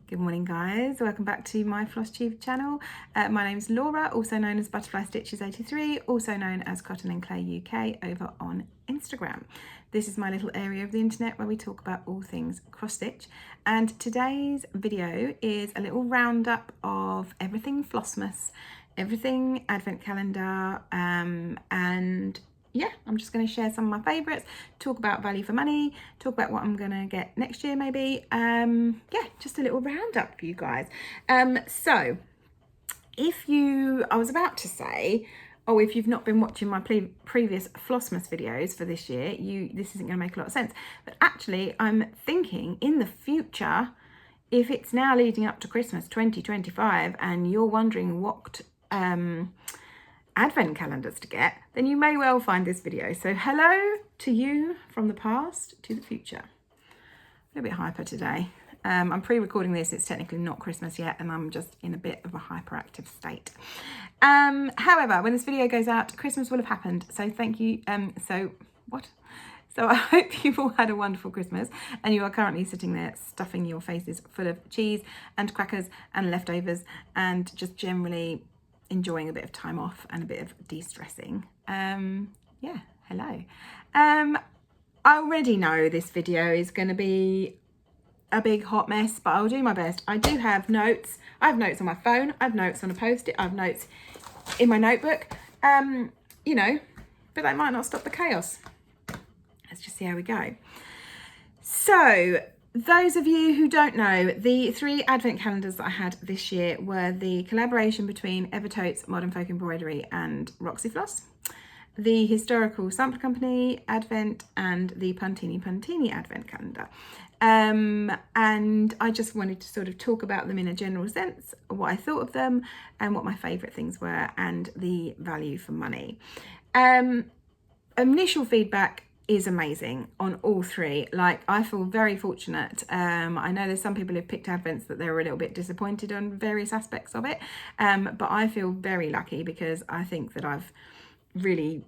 Good morning guys, welcome back to my Floss Tube channel. My name's Laura, also known as Butterfly Stitches 83, also known as Cotton and Clay UK over on Instagram. This is my little area of the internet where we talk about all things cross stitch, and today's video is a little roundup of everything Flossmas, everything advent calendar, and yeah, I'm just going to share some of my favourites, talk about value for money, talk about what I'm going to get next year maybe. Yeah, just a little roundup for you guys. So if I was about to say, oh, if you've not been watching my previous Flossmas videos for this year, this isn't going to make a lot of sense. But actually, I'm thinking in the future, if it's now leading up to Christmas 2025 and you're wondering what advent calendars to get, then you may well find this video. So hello to you from the past to the future. A little bit hyper today. I'm pre-recording this, it's technically not Christmas yet, and I'm just in a bit of a hyperactive state. However, when this video goes out, Christmas will have happened. So thank you. So I hope you've all had a wonderful Christmas and you are currently sitting there stuffing your faces full of cheese and crackers and leftovers and just generally enjoying a bit of time off and a bit of de-stressing. Yeah, hello. I already know this video is going to be a big hot mess, but I'll do my best. I do have notes. I have notes on my phone. I have notes on a post-it. I have notes in my notebook. You know, but that might not stop the chaos. Let's just see how we go. So, those of you who don't know, the 3 advent calendars that I had this year were the collaboration between Evertote's Modern Folk Embroidery and Roxy Floss, the Historical Sample Company Advent, and the Puntini Puntini Advent calendar. And I just wanted to sort of talk about them in a general sense, what I thought of them and what my favourite things were and the value for money. Initial feedback is amazing on all 3. Like, I feel very fortunate. I know there's some people who've picked advents that they were a little bit disappointed on various aspects of it, but I feel very lucky because I think that I've really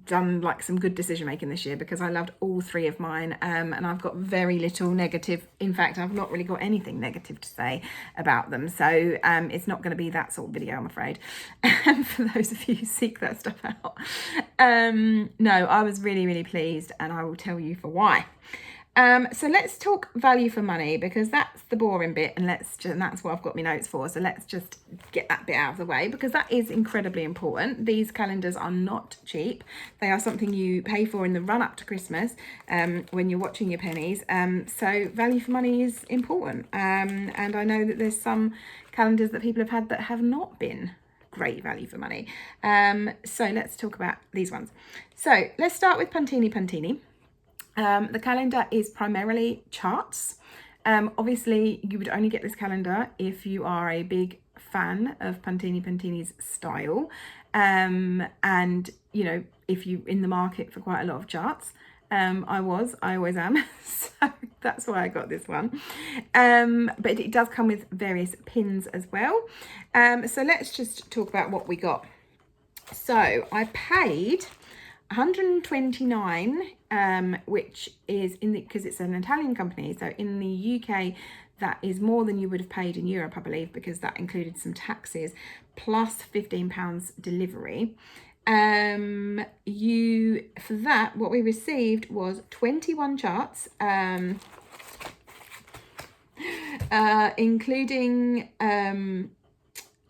done like some good decision making this year, because I loved all 3 of mine, and I've got very little negative. In fact, I've not really got anything negative to say about them, so it's not going to be that sort of video, I'm afraid. For those of you who seek that stuff out, no, I was really pleased, and I will tell you for why. So let's talk value for money, because that's the boring bit, and that's what I've got my notes for. So let's just get that bit out of the way, because that is incredibly important. These calendars are not cheap. They are something you pay for in the run up to Christmas, when you're watching your pennies. So value for money is important. And I know that there's some calendars that people have had that have not been great value for money. So let's talk about these ones. So let's start with Puntini Puntini. The calendar is primarily charts. Obviously, you would only get this calendar if you are a big fan of Puntini Puntini's style. And, you know, if you're in the market for quite a lot of charts. I always am. So that's why I got this one. But it does come with various pins as well. So let's just talk about what we got. So I paid 129, which is because it's an Italian company, so in the UK that is more than you would have paid in Europe, I believe, because that included some taxes plus £15 delivery. For that, what we received was 21 charts, including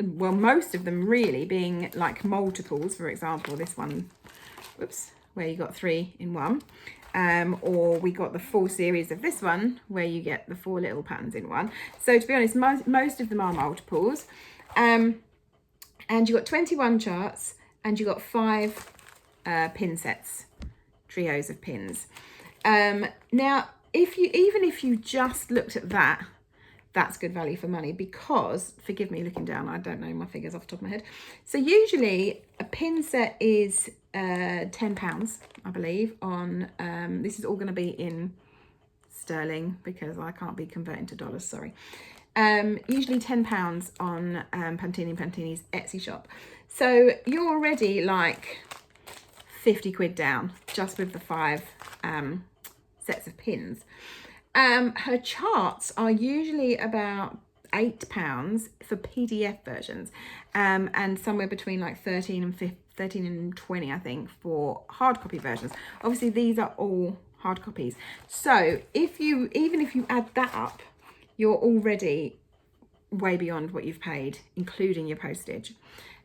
well, most of them really being like multiples. For example, this one, where you got 3 in one, or we got the full series of this one where you get the 4 little patterns in one. So to be honest, most of them are multiples, and you got 21 charts, and you got 5 pin sets, trios of pins. Now, even if you just looked at that, that's good value for money, because, forgive me looking down, I don't know my figures off the top of my head. So usually a pin set is £10, I believe, on, this is all going to be in sterling because I can't be converting to dollars, sorry. Usually £10 on Puntini Puntini's Etsy shop. So you're already like 50 quid down just with the 5 sets of pins. Her charts are usually about £8 for PDF versions, and somewhere between like 13 and 20, I think, for hard copy versions. Obviously, these are all hard copies. So even if you add that up, you're already way beyond what you've paid, including your postage.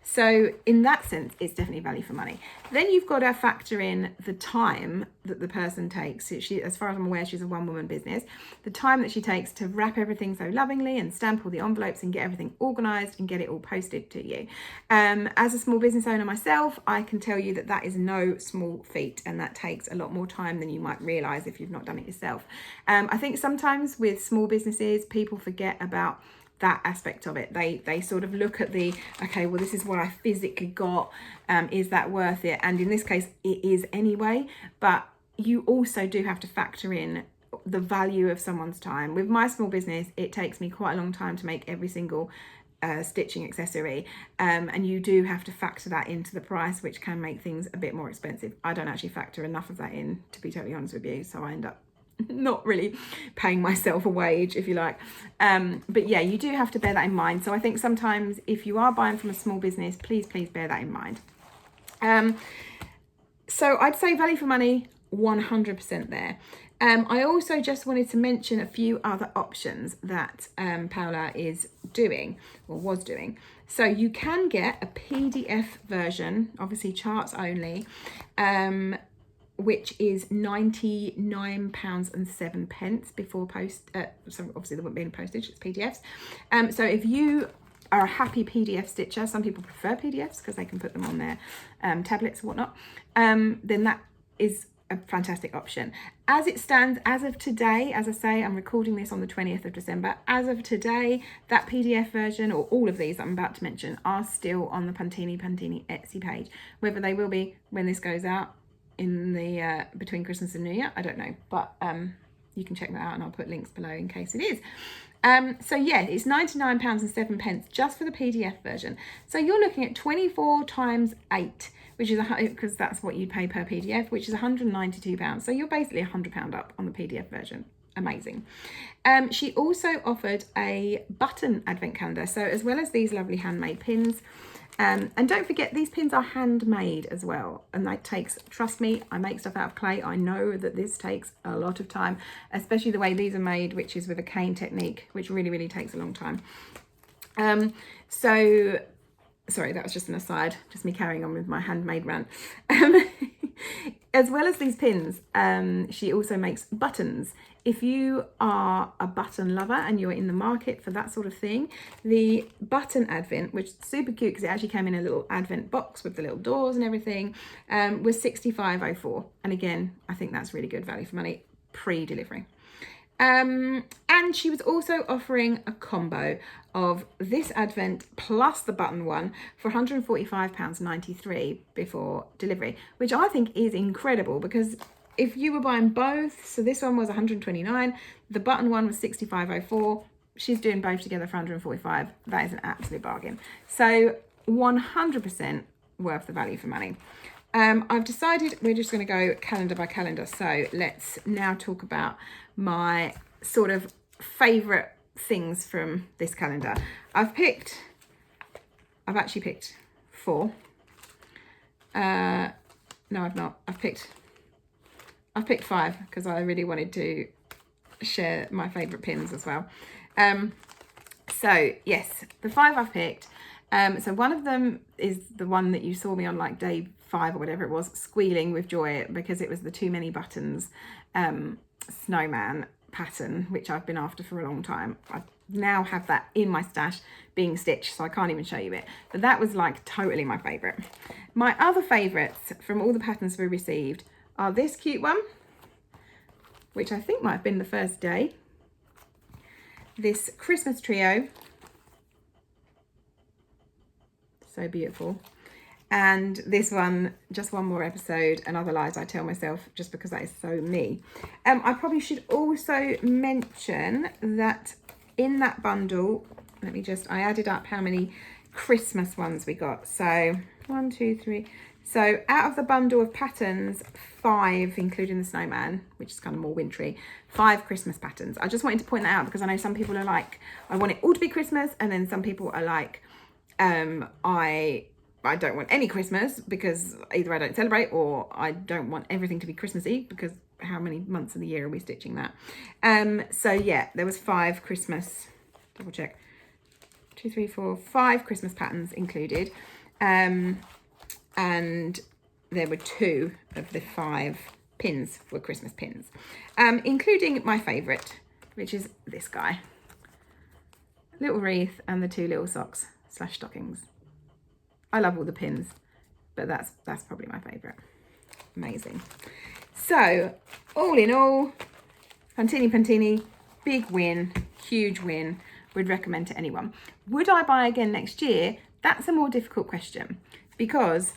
So in that sense, it's definitely value for money. Then you've got to factor in the time that the person takes. She, as far as I'm aware, she's a one-woman business. The time that she takes to wrap everything so lovingly and stamp all the envelopes and get everything organised and get it all posted to you. As a small business owner myself, I can tell you that that is no small feat, and that takes a lot more time than you might realise if you've not done it yourself. I think sometimes with small businesses, people forget about that aspect of it. They sort of look at the, okay, well, this is what I physically got, is that worth it? And in this case it is anyway, but you also do have to factor in the value of someone's time. With my small business, it takes me quite a long time to make every single stitching accessory, and you do have to factor that into the price, which can make things a bit more expensive. I don't actually factor enough of that in, to be totally honest with you, so I end up not really paying myself a wage, if you like. But yeah, you do have to bear that in mind. So I think sometimes if you are buying from a small business, please bear that in mind. So I'd say value for money, 100% there. I also just wanted to mention a few other options that Paola is doing, or was doing. So you can get a PDF version, obviously charts only, which is £99.07 before post. So obviously there wouldn't be any postage, it's PDFs. So if you are a happy PDF stitcher, some people prefer PDFs because they can put them on their tablets and whatnot, then that is a fantastic option. As it stands, as of today, as I say, I'm recording this on the 20th of December. As of today, that PDF version, or all of these that I'm about to mention, are still on the Puntini Puntini Etsy page. Whether they will be when this goes out, in the between Christmas and New Year, I don't know, but you can check that out, and I'll put links below in case it is. So yeah, it's £99.07 just for the PDF version. So you're looking at 24 times 8, which is because that's what you'd pay per PDF, which is £192. So you're basically £100 up on the PDF version. Amazing. She also offered a button advent calendar. So as well as these lovely handmade pins, and don't forget, these pins are handmade as well, and that takes, trust me, I make stuff out of clay. I know that this takes a lot of time, especially the way these are made, which is with a cane technique, which really takes a long time. So sorry, that was just an aside, just me carrying on with my handmade rant. As well as these pins, she also makes buttons. If you are a button lover and you're in the market for that sort of thing, the button advent, which is super cute because it actually came in a little advent box with the little doors and everything, was £65.04. And again, I think that's really good value for money, pre-delivery. And she was also offering a combo of this advent plus the button one for £145.93 before delivery, which I think is incredible, because if you were buying both, so this one was £129, the button one was £65.04, she's doing both together for £145. That is an absolute bargain. So 100% worth the value for money. I've decided we're just going to go calendar by calendar. So let's now talk about my sort of favourite things from this calendar. I've actually picked 4. No, I've not. I've picked 5 because I really wanted to share my favourite pins as well. So yes, the 5 I've picked. So one of them is the one that you saw me on like day 5 or whatever it was, squealing with joy because it was the too many buttons snowman pattern, which I've been after for a long time. I now have that in my stash being stitched, so I can't even show you it, but that was like totally my favourite. My other favourites from all the patterns we received are this cute one, which I think might have been the first day, this Christmas trio, so beautiful, and this one, just one more episode, and other lies I tell myself, just because that is so me. I probably should also mention that in that bundle, I added up how many Christmas ones we got. So 1, 2, 3, So out of the bundle of patterns, 5, including the snowman, which is kind of more wintry, 5 Christmas patterns. I just wanted to point that out because I know some people are like, I want it all to be Christmas, and then some people are like, I don't want any Christmas because either I don't celebrate or I don't want everything to be Christmassy because how many months of the year are we stitching that? So yeah, there was 5 Christmas, double check, 2, 3, 4, 5 Christmas patterns included. And there were 2 of the 5 pins were Christmas pins, including my favourite, which is this guy. Little wreath and the 2 little socks / stockings. I love all the pins, but that's probably my favourite. Amazing. So, all in all, Puntini Puntini, big win, huge win. Would recommend to anyone. Would I buy again next year? That's a more difficult question because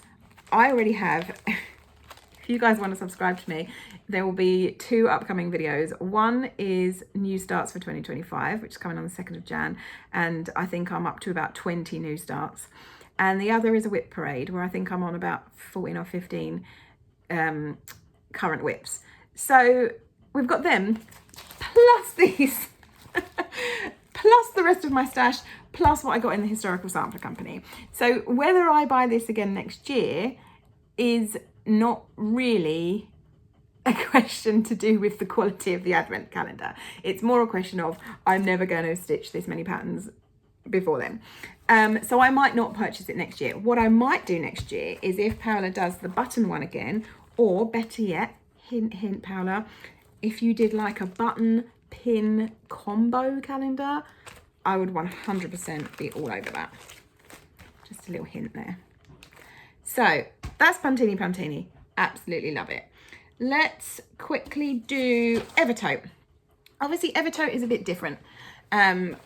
I already have, if you guys want to subscribe to me, there will be 2 upcoming videos. One is new starts for 2025, which is coming on the 2nd of Jan, and I think I'm up to about 20 new starts. And the other is a whip parade where I think I'm on about 14 or 15 current whips. So we've got them, plus these, plus the rest of my stash, plus what I got in the Historical Sampler Company. So whether I buy this again next year is not really a question to do with the quality of the advent calendar. It's more a question of I'm never going to stitch this many patterns before then. So I might not purchase it next year. What I might do next year is if Paola does the button one again, or better yet, hint, hint, Paola, if you did like a button pin combo calendar, I would 100% be all over that. Just a little hint there. So that's Puntini Puntini. Absolutely love it. Let's quickly do Evertote. Obviously, Evertote is a bit different.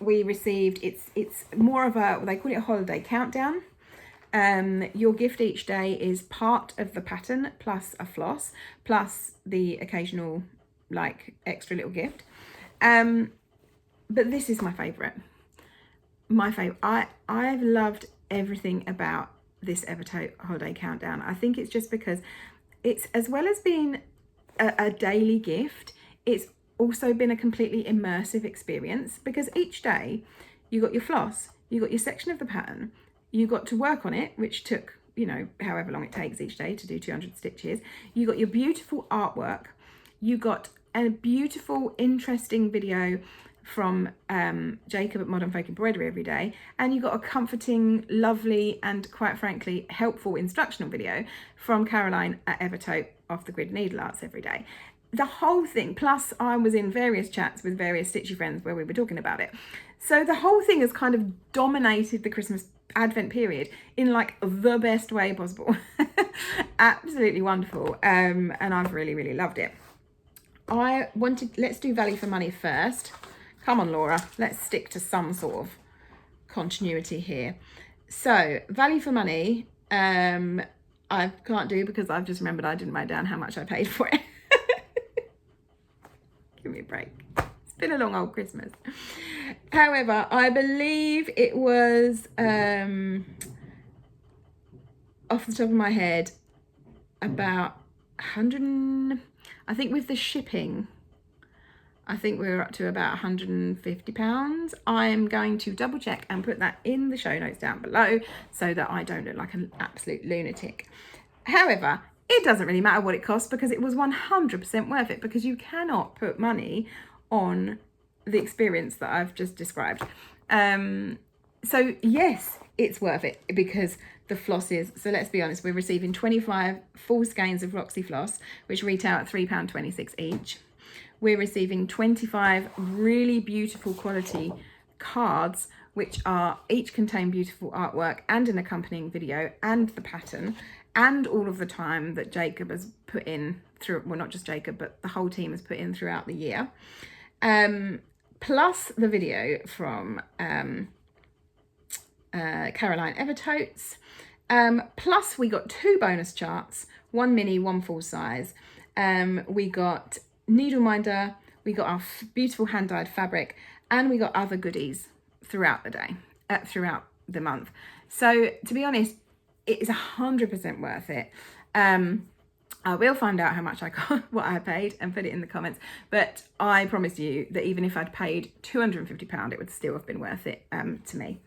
We received, it's more of a, they call it a holiday countdown. Your gift each day is part of the pattern plus a floss plus the occasional like extra little gift. But this is my favorite. I've loved everything about this Evertote holiday countdown. I think it's just because it's, as well as being a daily gift, it's also been a completely immersive experience because each day you got your floss, you got your section of the pattern, you got to work on it, which took, you know, however long it takes each day to do 200 stitches. You got your beautiful artwork, you got a beautiful, interesting video from Jacob at Modern Folk Embroidery every day, and you got a comforting, lovely, and quite frankly helpful instructional video from Caroline at Evertote Off the Grid Needle Arts every day. The whole thing, plus I was in various chats with various stitchy friends where we were talking about it. So the whole thing has kind of dominated the Christmas Advent period in like the best way possible. Absolutely wonderful. And I've really, really loved it. Let's do value for money first. Come on, Laura, let's stick to some sort of continuity here. So value for money, I can't do because I've just remembered I didn't write down how much I paid for it. Give me a break. It's been a long old Christmas. However, I believe it was, off the top of my head, about 100, I think with the shipping, I think we were up to about £150. I'm going to double check and put that in the show notes down below so that I don't look like an absolute lunatic. However, it doesn't really matter what it costs because it was 100% worth it, because you cannot put money on the experience that I've just described. So yes, it's worth it because the flosses, so let's be honest, we're receiving 25 full skeins of Roxy Floss, which retail at £3.26 each. We're receiving 25 really beautiful quality cards, which are each contain beautiful artwork and an accompanying video and the pattern and all of the time that Jacob has put in through, well, not just Jacob, but the whole team has put in throughout the year. Plus the video from Caroline Evertotes. Plus we got 2 bonus charts, 1 mini, 1 full size. We got needle minder, we got our beautiful hand dyed fabric, and we got other goodies throughout the day, throughout the month. So to be honest, it is 100% worth it. I will find out how much I got, what I paid, and put it in the comments. But I promise you that even if I'd paid £250, it would still have been worth it to me.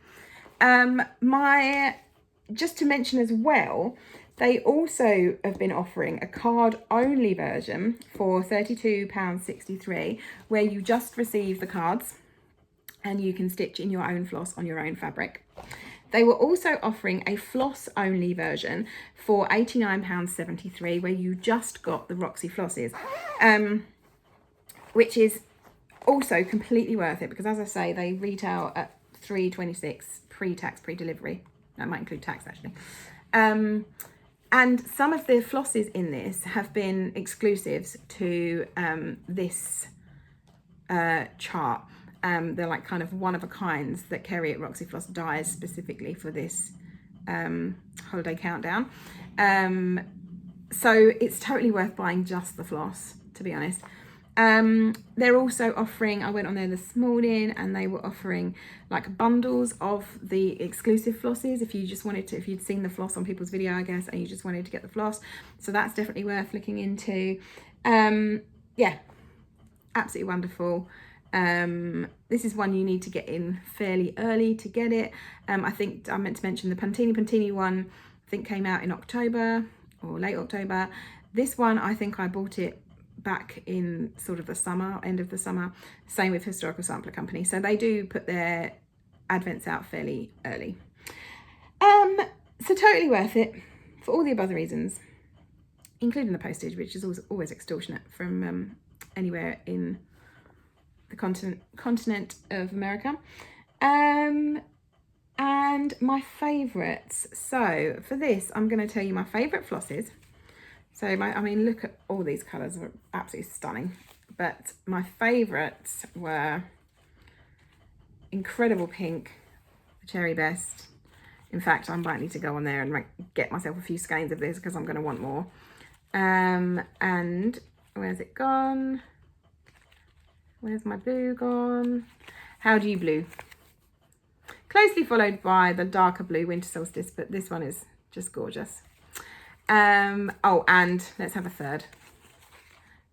Just to mention as well, they also have been offering a card-only version for £32.63, where you just receive the cards and you can stitch in your own floss on your own fabric. They were also offering a floss-only version for £89.73, where you just got the Roxy Flosses, which is also completely worth it, because as I say, they retail at £3.26 pre-tax, pre-delivery. That might include tax, actually. And some of the flosses in this have been exclusives to this chart. They're like kind of one of a kinds that Kerry at Roxy Floss dyes specifically for this holiday countdown. So it's totally worth buying just the floss, to be honest. They're also offering, I went on there this morning and they were offering like bundles of the exclusive flosses if you just wanted to, if you'd seen the floss on people's video, I guess, and you just wanted to get the floss. So that's definitely worth looking into. Yeah, absolutely wonderful. This is one you need to get in fairly early to get it. I think I meant to mention the Puntini Puntini one, I think came out in October or late October. This one, I think I bought it back in sort of the summer, end of the summer. Same with Historical Sampler Company. So they do put their advents out fairly early. So totally worth it for all the above reasons, including the postage, which is always extortionate from anywhere in the continent of America. And my favourites. So for this, I'm going to tell you my favourite flosses. So I mean, look at all these colours, are absolutely stunning. But my favourites were incredible pink, the Cherry Best. In fact, I'm likely to go on there and get myself a few skeins of this because I'm going to want more. And where's it gone? Where's my blue gone? How Do You Blue? Closely followed by the darker blue Winter Solstice, but this one is just gorgeous. Oh, and let's have a third.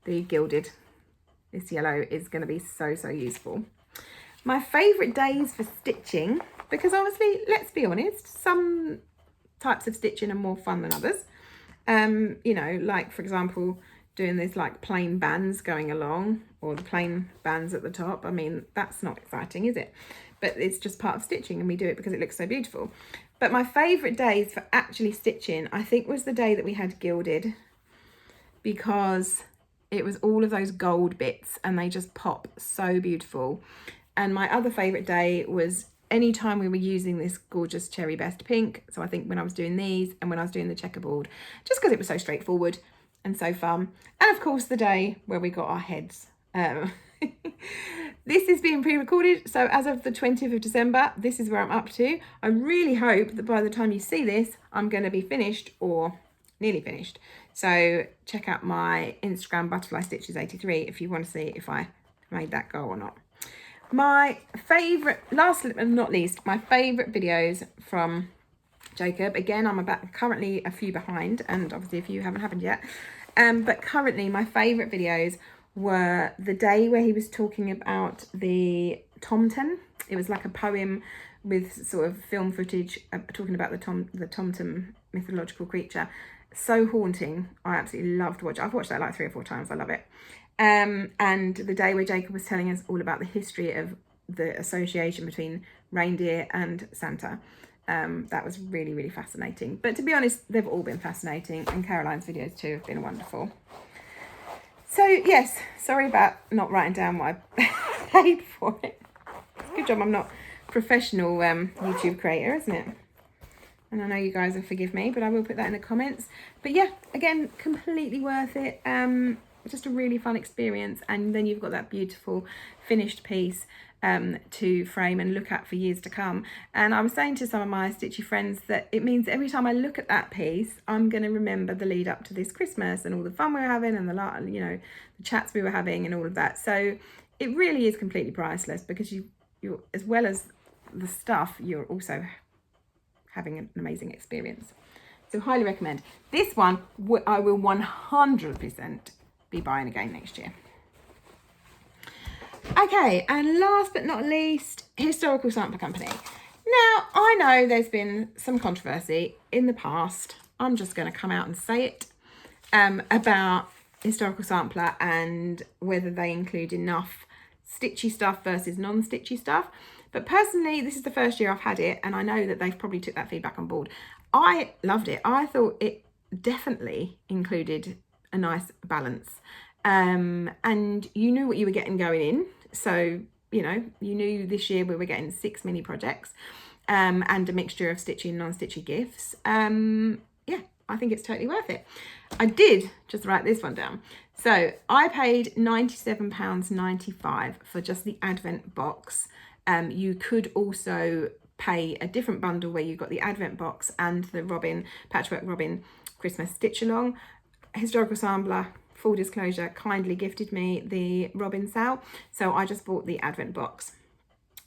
The Gilded. This yellow is going to be so useful. My favourite days for stitching, because obviously, let's be honest, some types of stitching are more fun than others. You know, like for example, doing this like plain bands going along, or the plain bands at the top. I mean, that's not exciting, is it? But it's just part of stitching and we do it because it looks so beautiful. But my favourite days for actually stitching, I think, was the day that we had Gilded, because it was all of those gold bits and they just pop so beautiful. And my other favourite day was any time we were using this gorgeous Cherry Best pink. So I think when I was doing these and when I was doing the checkerboard, just because it was so straightforward and so fun. And of course the day where we got our heads. This is being pre-recorded, so as of the 20th of December, this is where I'm up to. I really hope that by the time you see this, I'm going to be finished or nearly finished. So check out my Instagram, Butterfly Stitches 83, if you want to see if I made that goal or not. My favourite, last but not least, my favourite videos from Jacob. Again, I'm currently a few behind, and obviously a few haven't happened yet. But currently my favourite videos were the day where he was talking about the Tomten. It was like a poem with sort of film footage talking about the Tomten mythological creature. So haunting. I absolutely loved watching. I've watched that like 3 or 4 times. I love it. And the day where Jacob was telling us all about the history of the association between reindeer and Santa. That was really fascinating. But to be honest, they've all been fascinating, and Caroline's videos too have been wonderful. So yes, sorry about not writing down what I paid for it. It's a good job I'm not a professional YouTube creator, isn't it? And I know you guys will forgive me, but I will put that in the comments. But yeah, again, completely worth it. Just a really fun experience. And then you've got that beautiful finished piece to frame and look at for years to come. And I was saying to some of my stitchy friends that it means every time I look at that piece, I'm going to remember the lead up to this Christmas and all the fun we were having and the chats we were having and all of that. So it really is completely priceless, because you're as well as the stuff, you're also having an amazing experience. So highly recommend. This one, I will 100% be buying again next year. Okay, and last but not least, Historical Sampler Company. Now, I know there's been some controversy in the past. I'm just going to come out and say it about Historical Sampler and whether they include enough stitchy stuff versus non-stitchy stuff. But personally, this is the first year I've had it, and I know that they've probably took that feedback on board. I loved it. I thought it definitely included a nice balance. And you knew what you were getting going in. So, you know, you knew this year we were getting 6 mini projects and a mixture of stitchy and non-stitchy gifts. Yeah, I think it's totally worth it. I did just write this one down. So I paid £97.95 for just the Advent box. You could also pay a different bundle where you got the Advent box and the Robin, Patchwork Robin Christmas stitch along. Historical Sampler, full disclosure, kindly gifted me the Robin sale, so I just bought the Advent box.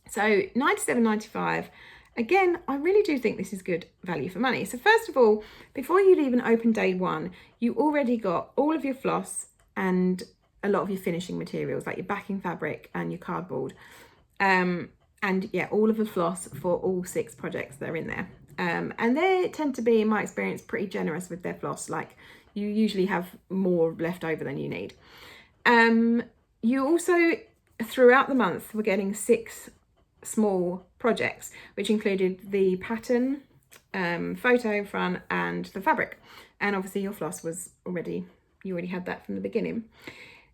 So £97.95. Again, I really do think this is good value for money. So first of all, before you'd even open day one, you already got all of your floss and a lot of your finishing materials, like your backing fabric and your cardboard. And yeah, all of the floss for all 6 projects that are in there. And they tend to be, in my experience, pretty generous with their floss. Like, you usually have more left over than you need. You also, throughout the month, were getting 6 small projects, which included the pattern, photo front, and the fabric. And obviously your floss was you already had that from the beginning.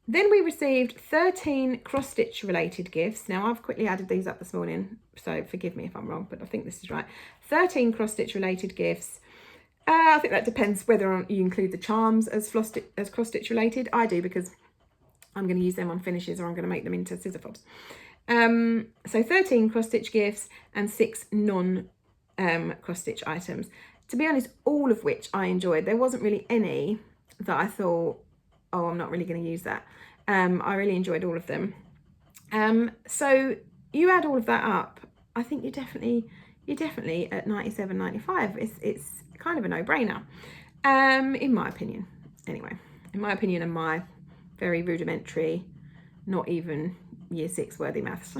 Then we received 13 cross-stitch related gifts. Now, I've quickly added these up this morning, so forgive me if I'm wrong, but I think this is right. 13 cross-stitch related gifts. I think that depends whether or not you include the charms as cross-stitch related. I do, because I'm going to use them on finishes, or I'm going to make them into scissor fobs. So 13 cross-stitch gifts and 6 non-cross-stitch items. To be honest, all of which I enjoyed. There wasn't really any that I thought, oh, I'm not really going to use that. I really enjoyed all of them. So you add all of that up, I think you're definitely at £97.95. It's kind of a no-brainer, in my opinion. Anyway, in my opinion and my very rudimentary, not even year 6 worthy maths.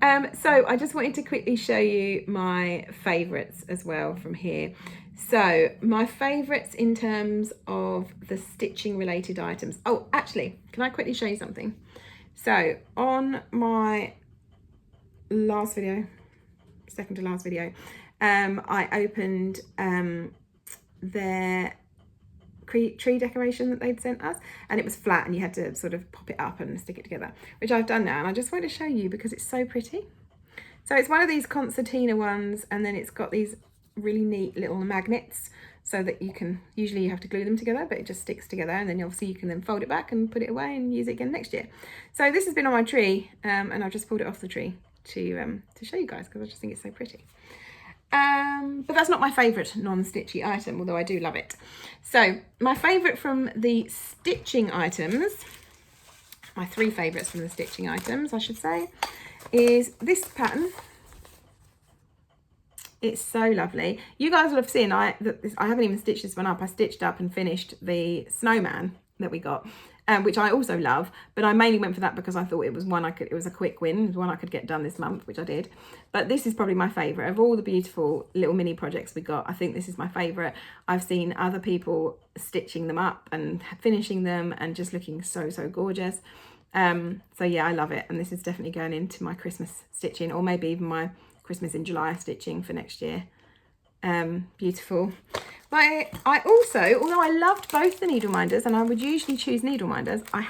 So I just wanted to quickly show you my favourites as well from here. So my favourites in terms of the stitching related items. Oh, actually, can I quickly show you something? So on my last video, second to last video, I opened their tree decoration that they'd sent us, and it was flat and you had to sort of pop it up and stick it together, which I've done now, and I just wanted to show you because it's so pretty. So it's one of these concertina ones, and then it's got these really neat little magnets so that you can, usually you have to glue them together, but it just sticks together, and then obviously you can then fold it back and put it away and use it again next year. So this has been on my tree, and I've just pulled it off the tree to show you guys because I just think it's so pretty. But that's not my favourite non-stitchy item, although I do love it. So my favourite from the stitching items, my 3 favourites from the stitching items, I should say, is this pattern. It's so lovely. You guys will have seen I haven't even stitched this one up. I stitched up and finished the snowman that we got, which I also love, but I mainly went for that because I thought it was one it was a quick win, it was one I could get done this month, which I did. But this is probably my favourite of all the beautiful little mini projects we got. I think this is my favourite. I've seen other people stitching them up and finishing them and just looking so gorgeous. So yeah, I love it, and this is definitely going into my Christmas stitching, or maybe even my Christmas in July stitching for next year. Beautiful. But I also, although I loved both the needle minders and I would usually choose needle minders, I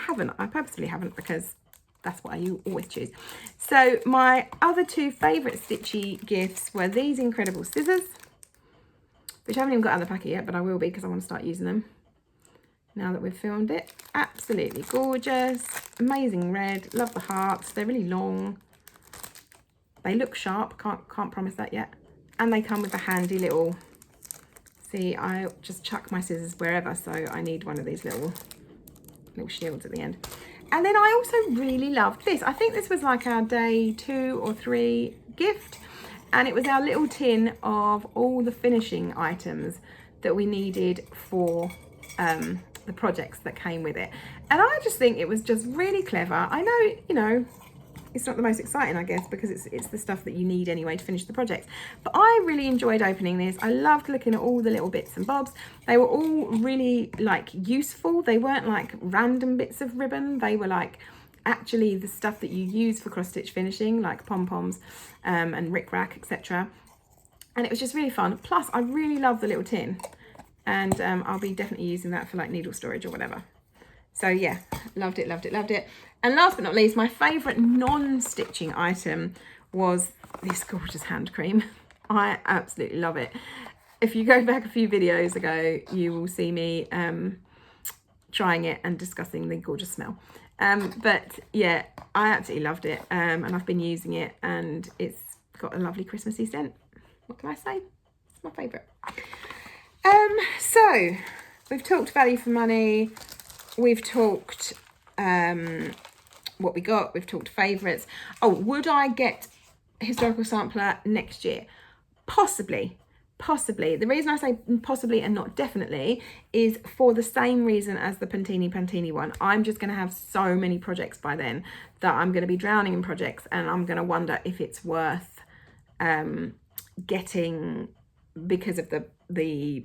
purposefully haven't, because that's what I always choose. So my other 2 favourite stitchy gifts were these incredible scissors, which I haven't even got out of the packet yet, but I will be because I want to start using them now that we've filmed it. Absolutely gorgeous, amazing red, love the hearts, they're really long. They look sharp, can't promise that yet. And they come with a handy little, see, I just chuck my scissors wherever, so I need one of these little shields at the end. And then I also really loved this. I think this was like our day 2 or 3 gift. and it was our little tin of all the finishing items that we needed for the projects that came with it. And I just think it was just really clever. I know, you know, it's not the most exciting, I guess, because it's the stuff that you need anyway to finish the projects. But I really enjoyed opening this. I loved looking at all the little bits and bobs. They were all really like useful. They weren't like random bits of ribbon. They were like actually the stuff that you use for cross stitch finishing, like pom-poms and rickrack, etc. And it was just really fun. Plus, I really love the little tin, and I'll be definitely using that for like needle storage or whatever. So yeah, loved it, loved it, loved it. And last but not least, my favourite non-stitching item was this gorgeous hand cream. I absolutely love it. If you go back a few videos ago, you will see me trying it and discussing the gorgeous smell. But yeah, I absolutely loved it, and I've been using it, and it's got a lovely Christmassy scent. What can I say? It's my favourite. So we've talked value for money. We've talked what we got. We've talked favourites. Oh, would I get historical sampler next year? Possibly. Possibly. The reason I say possibly and not definitely is for the same reason as the Puntini Puntini one. I'm just going to have so many projects by then that I'm going to be drowning in projects, and I'm going to wonder if it's worth getting, because of the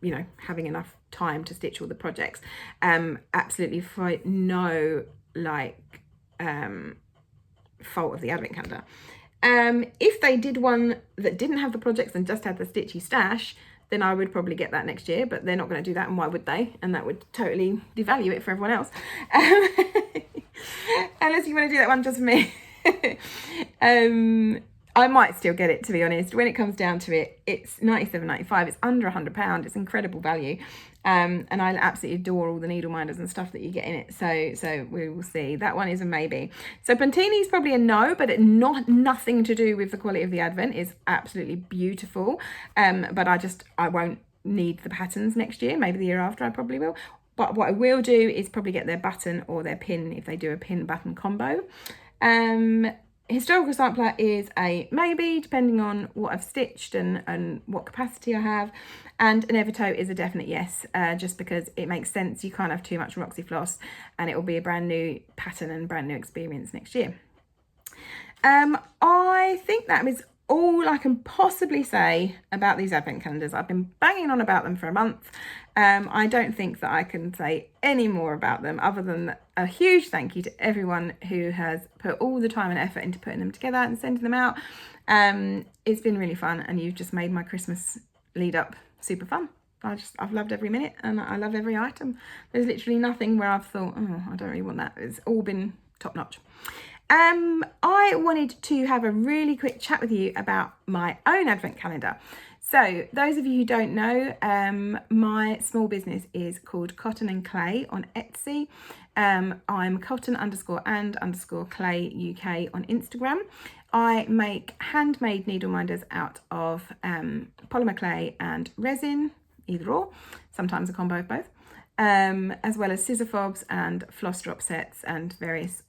you know, having enough time to stitch all the projects. Absolutely for no like fault of the advent calendar. If they did one that didn't have the projects and just had the stitchy stash, then I would probably get that next year, but they're not going to do that, and why would they? And that would totally devalue it for everyone else. Unless you want to do that one just for me. I might still get it, to be honest. When it comes down to it, it's £97.95. It's under £100. It's incredible value. And I absolutely adore all the needle minders and stuff that you get in it. So we will see. That one is a maybe. So Puntini is probably a no, but nothing to do with the quality of the advent. It's absolutely beautiful. But I won't need the patterns next year. Maybe the year after I probably will. But what I will do is probably get their button or their pin if they do a pin button combo. Historical sampler is a maybe, depending on what I've stitched and what capacity I have. And an Evertote is a definite yes, just because it makes sense. You can't have too much Roxy Floss, and it will be a brand new pattern and brand new experience next year. I think that is all I can possibly say about these advent calendars. I've been banging on about them for a month. I don't think that I can say any more about them other than a huge thank you to everyone who has put all the time and effort into putting them together and sending them out. It's been really fun, and you've just made my Christmas lead up super fun. I've loved every minute, and I love every item. There's literally nothing where I've thought, oh, I don't really want that. It's all been top notch. I wanted to have a really quick chat with you about my own advent calendar. So those of you who don't know, my small business is called Cotton and Clay on Etsy. I'm cotton_and_clay UK on Instagram. I make handmade needle minders out of polymer clay and resin, either or, sometimes a combo of both, as well as scissor fobs and floss drop sets and various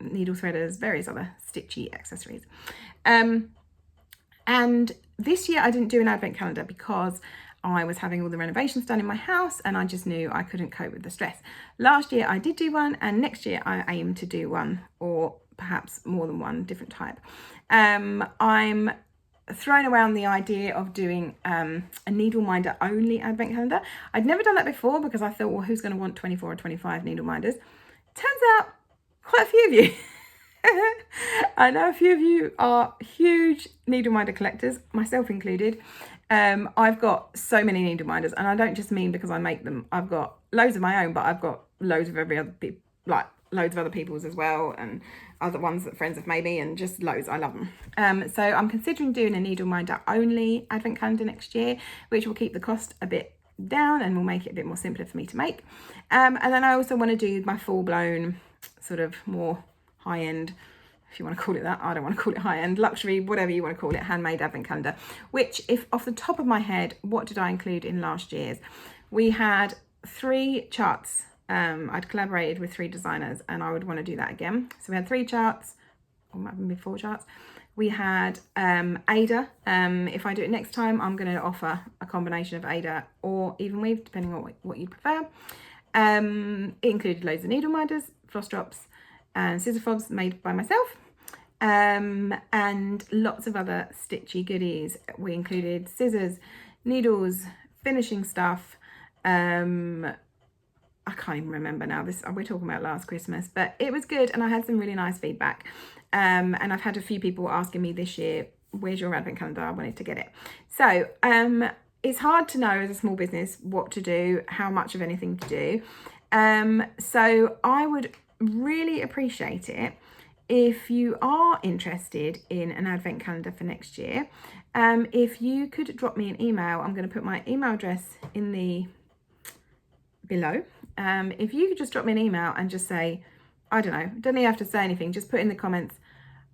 needle threaders, various other stitchy accessories. And this year I didn't do an advent calendar because I was having all the renovations done in my house, and I just knew I couldn't cope with the stress. Last year I did do one, and next year I aim to do one, or perhaps more than one different type. I'm throwing around the idea of doing a needle minder only advent calendar. I'd never done that before because I thought, well, who's going to want 24 or 25 needle minders? Turns out quite a few of you. I know a few of you are huge needle minder collectors, myself included. I've got so many needle minders, and I don't just mean because I make them. I've got loads of my own, but I've got loads of loads of other people's as well, and other ones that friends have made me, and just loads. I love them. So I'm considering doing a needle minder only advent calendar next year, which will keep the cost a bit down and will make it a bit more simpler for me to make. And then I also want to do my full-blown sort of more high-end, if you want to call it that. I don't want to call it high-end, luxury, whatever you want to call it, handmade advent calendar, which, if off the top of my head, what did I include in last year's? We had 3 charts. I'd collaborated with 3 designers, and I would want to do that again. So we had 3 charts, or might have been 4 charts. We had Ada. If I do it next time, I'm going to offer a combination of Ada or even weave, depending on what you prefer. It included loads of needle minders, floss drops, and scissor fobs made by myself. And lots of other stitchy goodies. We included scissors, needles, finishing stuff. I can't even remember now. We're talking about last Christmas, but it was good, and I had some really nice feedback. And I've had a few people asking me this year, where's your advent calendar? I wanted to get it. So it's hard to know as a small business what to do, how much of anything to do. So I would really appreciate it if you are interested in an advent calendar for next year. If you could drop me an email, I'm going to put my email address in the below. If you could just drop me an email and just say, I don't know, don't even have to say anything, just put in the comments,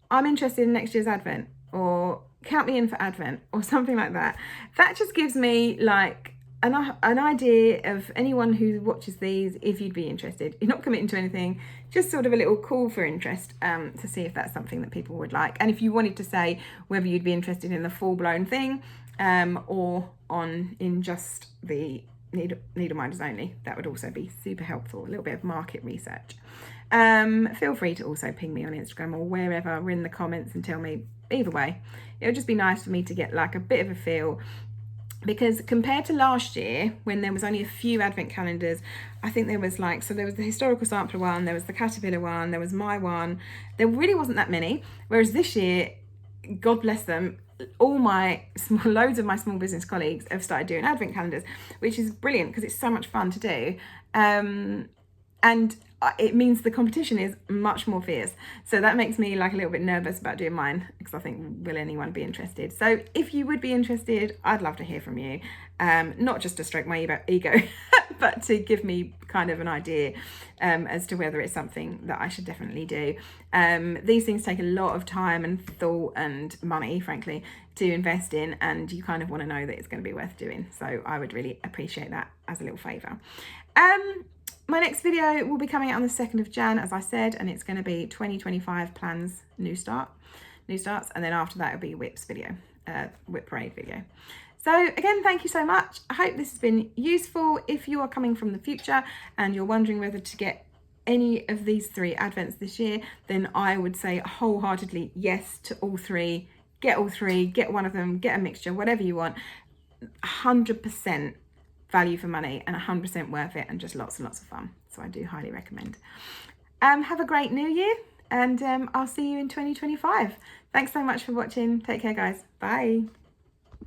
I'm interested in next year's advent, or count me in for advent, or something like that. That just gives me like an idea of anyone who watches these, if you'd be interested. You're not committing to anything, just sort of a little call for interest, to see if that's something that people would like. And if you wanted to say whether you'd be interested in the full-blown thing, or in just the needle minders only, that would also be super helpful. A little bit of market research. Feel free to also ping me on Instagram or wherever, or in the comments, and tell me. Either way, it would just be nice for me to get like a bit of a feel, because compared to last year when there was only a few advent calendars, I think there was there was the historical sampler one, there was the caterpillar one, there was my one, there really wasn't that many. Whereas this year, God bless them, loads of my small business colleagues have started doing advent calendars, which is brilliant because it's so much fun to do. And it means the competition is much more fierce. So that makes me like a little bit nervous about doing mine, because I think, will anyone be interested? So if you would be interested, I'd love to hear from you. Not just to stroke my ego, but to give me kind of an idea as to whether it's something that I should definitely do. These things take a lot of time and thought and money, frankly, to invest in, and you kind of want to know that it's going to be worth doing. So I would really appreciate that as a little favour. My next video will be coming out on the 2nd of Jan, as I said, and it's going to be 2025 plans, new starts, and then after that it'll be whip parade video. So again, thank you so much. I hope this has been useful. If you are coming from the future and you're wondering whether to get any of these 3 advents this year, then I would say wholeheartedly yes to all 3. Get all 3, get one of them, get a mixture, whatever you want. 100% value for money and 100% worth it, and just lots and lots of fun. So I do highly recommend. Have a great new year, and I'll see you in 2025. Thanks so much for watching. Take care, guys. Bye.